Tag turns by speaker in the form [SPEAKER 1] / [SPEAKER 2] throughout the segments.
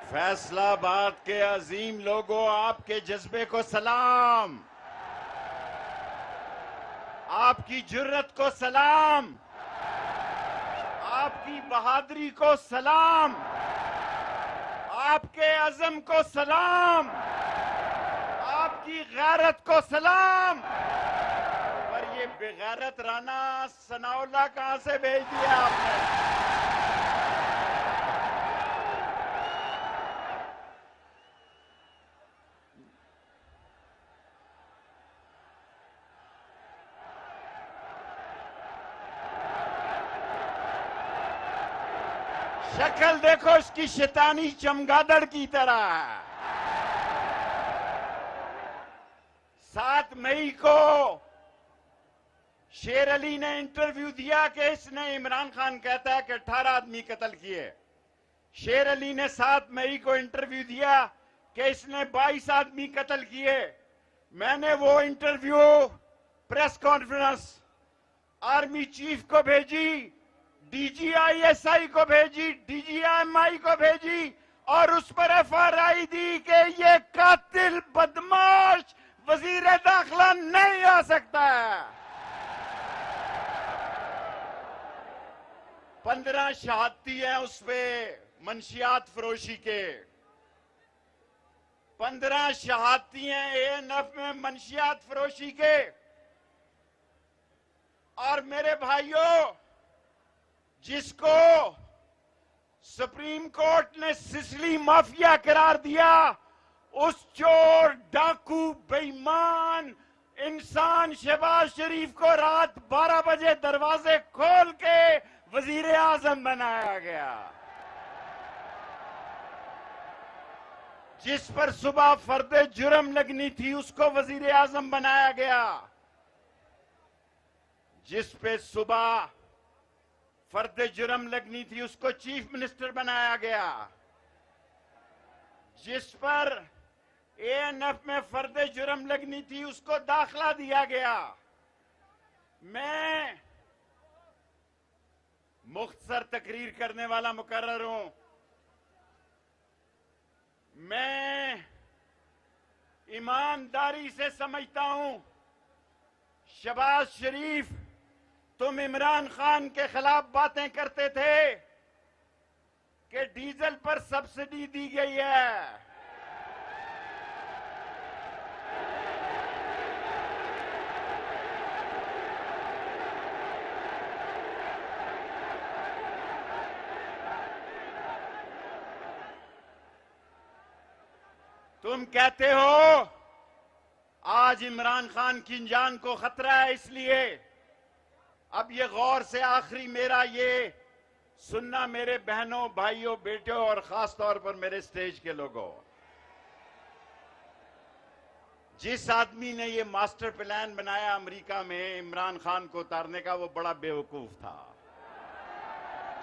[SPEAKER 1] फैसलाबाद के अजीम लोगों, आपके जज्बे को सलाम, आपकी जुर्रत को सलाम, आपकी बहादुरी को सलाम, आपके अज़म को सलाम, आपकी गैरत को सलाम। पर ये बेगैरत राना सनाउल्लाह कहां से भेज दिया आपने? शक्ल देखो इसकी शैतानी चमगादड़ की तरह। 7 मई को शेर अली ने इंटरव्यू दिया कि इसने, इमरान खान कहता है कि 18 आदमी कत्ल किए। शेर अली ने 7 मई को इंटरव्यू दिया कि इसने 22 आदमी कत्ल किए। मैंने वो interview press conference army chief को भेजी, डीजीआईएसआई को भेजी, डीजीएमआई को भेजी और उस पर एफआईआर दी कि ये कातिल बदमाश वजीर दाखिला नहीं आ सकता है। 15 शहादती हैं उस पे मंशियात फरोशी के, 15 शहादती हैं एएनएफ में मंशियात फरोशी के। और मेरे भाइयों, जिसको सुप्रीम कोर्ट ने सिसली माफिया करार दिया, उस चोर, डाकू, बेईमान इंसान शहबाज शरीफ को रात 12 बजे दरवाजे खोल के वजीर आजम बनाया गया। जिस पर सुबह फर्दे जुर्म लगनी थी उसको वजीर आजम बनाया गया। जिस पे सुबह फर्दे जुर्म लगनी थी उसको चीफ मिनिस्टर बनाया गया। जिस पर एएनएफ में फर्दे जुर्म लगनी थी उसको दाखिला दिया गया। मैं मुख्तसर तकरीर करने वाला मुकर्रर हूं। मैं ईमानदारी से समझता हूं, शहबाज शरीफ, तुम इमरान खान के खिलाफ बातें करते थे कि डीजल पर सब्सिडी दी गई है। तुम कहते हो आज इमरान खान की जान को खतरा है, इसलिए अब ये गौर से आखिरी मेरा ये सुनना, मेरे बहनों, भाइयों, बेटों और खास तौर पर मेरे स्टेज के लोगों, जिस आदमी ने ये मास्टर प्लान बनाया अमेरिका में इमरान खान को उतारने का, वो बड़ा बेवकूफ था।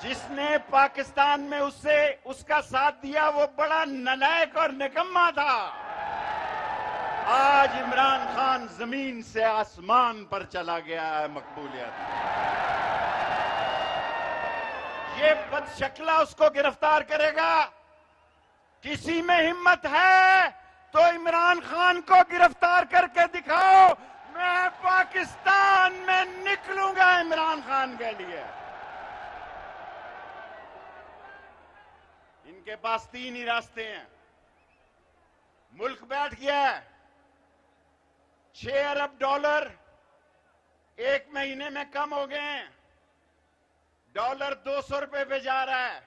[SPEAKER 1] जिसने पाकिस्तान में उसका साथ दिया वो बड़ा नालायक और निकम्मा था। आज इमरान खान जमीन से आसमान पर चला गया है मकबूलियत। ये बदशक्ला उसको गिरफ्तार करेगा। किसी में हिम्मत है तो इमरान खान को गिरफ्तार करके दिखाओ। मैं पाकिस्तान में निकलूंगा इमरान खान के लिए। इनके पास 3 ही रास्ते हैं। मुल्क बैठ गया है, 6 अरब डॉलर 1 महीने में कम हो गए हैं। डॉलर 200 रुपए पे जा रहा है।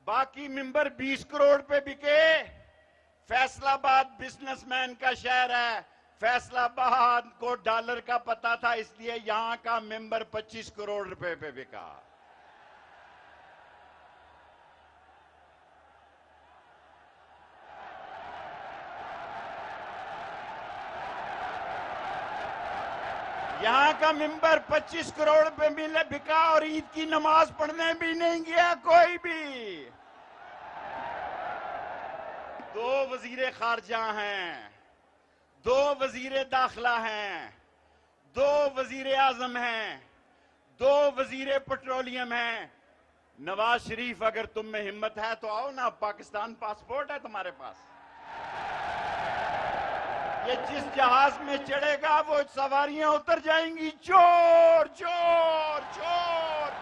[SPEAKER 1] बाकी मिंबर 20 करोड़ पे बिके। फैसलाबाद बिजनेसमैन का शहर है। फैसलाबाद को डॉलर का पता था, इसलिए यहां का मेंबर 25 करोड़ रुपए पे बिका। यहां का मेंबर 25 करोड़ पे मिले बिका और ईद की नमाज पढ़ने भी नहीं गया कोई भी। 2 वजीर खारजा हैं, 2 वजीर दाखिला हैं, 2 वजीर आजम हैं, 2 वजीर पेट्रोलियम हैं। नवाज शरीफ, अगर तुम में हिम्मत है तो आओ ना, पाकिस्तान पासपोर्ट है तुम्हारे पास। ये जिस जहाज में चढ़ेगा वो सवारियां उतर जाएंगी। चोर चोर चोर।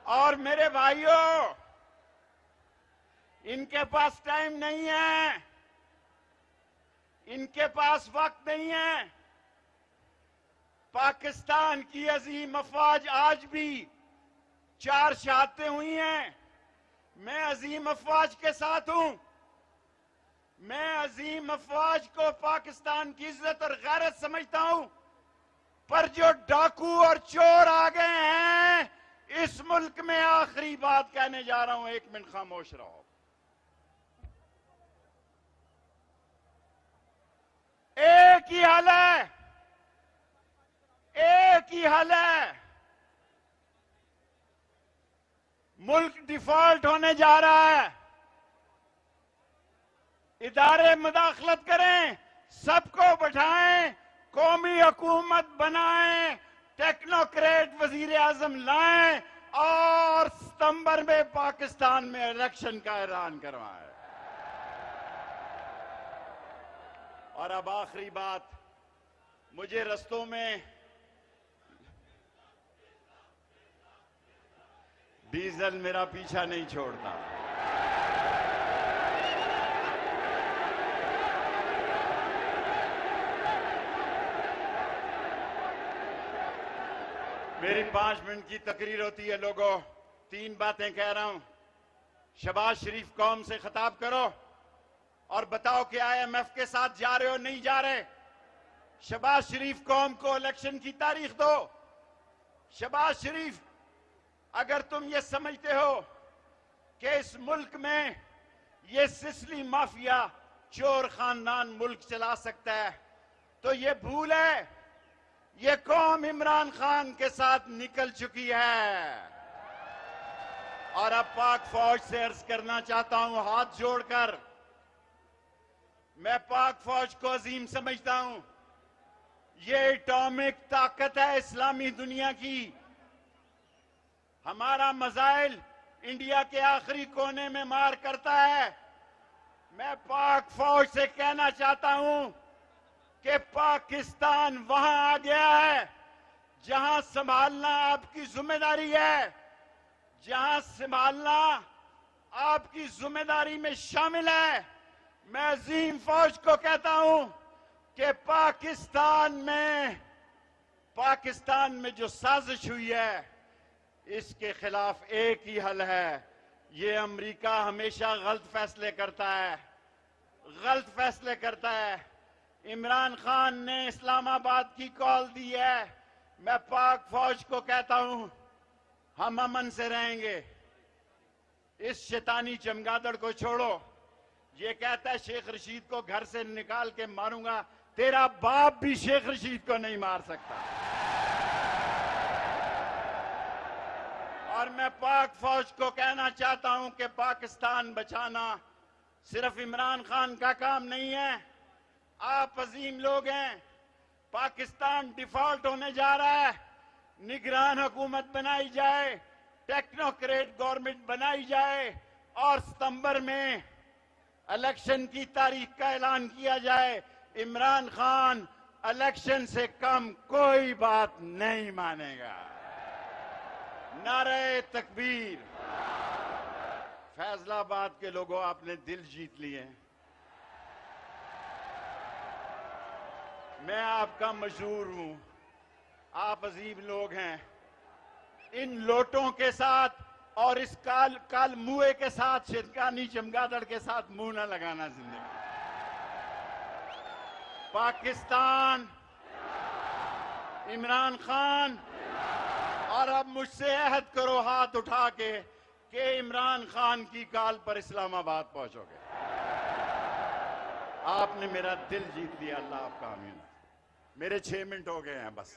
[SPEAKER 1] और मेरे भाइयों, इनके पास टाइम नहीं है, इनके पास वक्त नहीं है। पाकिस्तान की अजीम अफवाज आज भी 4 शहादतें हुई हैं। मैं अजीम अफवाज के साथ हूं। मैं अजीम अफवाज को पाकिस्तान की इज्जत और गैरत समझता हूं, पर जो डाकू और चोर आ गए हैं, इस मुल्क में आखिरी बात कहने जा रहा हूं, 1 मिनट खामोश रहो। एक ही हल है, एक ही हल है। मुल्क डिफॉल्ट होने जा रहा है। इदारे मुदाखलत करें, सबको बैठाएं, कौमी हुकूमत बनाएं, टेक्नोक्रेट वजीर आजम लाएं और सितंबर में पाकिस्तान में इलेक्शन का ऐलान करवाएं। और अब आखिरी बात, मुझे रस्तों में डीजल मेरा पीछा नहीं छोड़ता। मेरी 5 मिनट की तकरीर होती है लोगों, 3 बातें कह रहा हूं। शहबाज शरीफ कौम से खिताब करो और बताओ कि IMF के साथ जा रहे हो नहीं जा रहे। शहबाज शरीफ कौम को इलेक्शन की तारीख दो। शहबाज शरीफ, अगर तुम ये समझते हो कि इस मुल्क में ये सिसली माफिया चोर खानदान मुल्क चला सकता है, तो ये भूल है। ये कौम इमरान खान के साथ निकल चुकी है। और अब पाक फौज से अर्ज करना चाहता हूं, हाथ जोड़कर, मैं पाक फौज को अजीम समझता हूं। ये एटॉमिक ताकत है इस्लामी दुनिया की। हमारा मिसाइल इंडिया के आखिरी कोने में मार करता है। मैं पाक फौज से कहना चाहता हूं कि पाकिस्तान वहां आ गया है जहां संभालना आपकी जिम्मेदारी है, जहां संभालना आपकी जिम्मेदारी में शामिल है। मैं अजीम फौज को कहता हूं कि पाकिस्तान में जो साजिश हुई है, इसके खिलाफ एक ही हल है। ये अमेरिका हमेशा गलत फैसले करता है, गलत फैसले करता है। इमरान खान ने इस्लामाबाद की कॉल दी है। मैं पाक फौज को कहता हूं, हम अमन से रहेंगे। इस शैतानी चमगादड़ को छोड़ो। ये कहता है शेख रशीद को घर से निकाल के मारूंगा। तेरा बाप भी शेख रशीद को नहीं मार सकता। और मैं पाक फौज को कहना चाहता हूं कि पाकिस्तान बचाना सिर्फ इमरान खान का काम नहीं है। आप अजीम लोग हैं। पाकिस्तान डिफॉल्ट होने जा रहा है। निगरान हुकूमत बनाई जाए, टेक्नोक्रेट गवर्नमेंट बनाई जाए और सितंबर में इलेक्शन की तारीख का ऐलान किया जाए। इमरान खान इलेक्शन से कम कोई बात नहीं मानेगा। नारे तकबीर। फैसलाबाद के लोगों, आपने दिल जीत लिए। मैं आपका मशहूर हूं, आप अजीब लोग हैं। इन लोटों के साथ और इस काल मुए के साथ, शैतानी चमगादड़ के साथ मुंह न लगाना जिंदगी। पाकिस्तान, इमरान खान, और अब मुझसे अहद करो हाथ उठा के कि इमरान खान की काल पर इस्लामाबाद पहुंचोगे। आपने मेरा दिल जीत लिया। अल्लाह आपका आमीन। मेरे 6 मिनट हो गए हैं बस।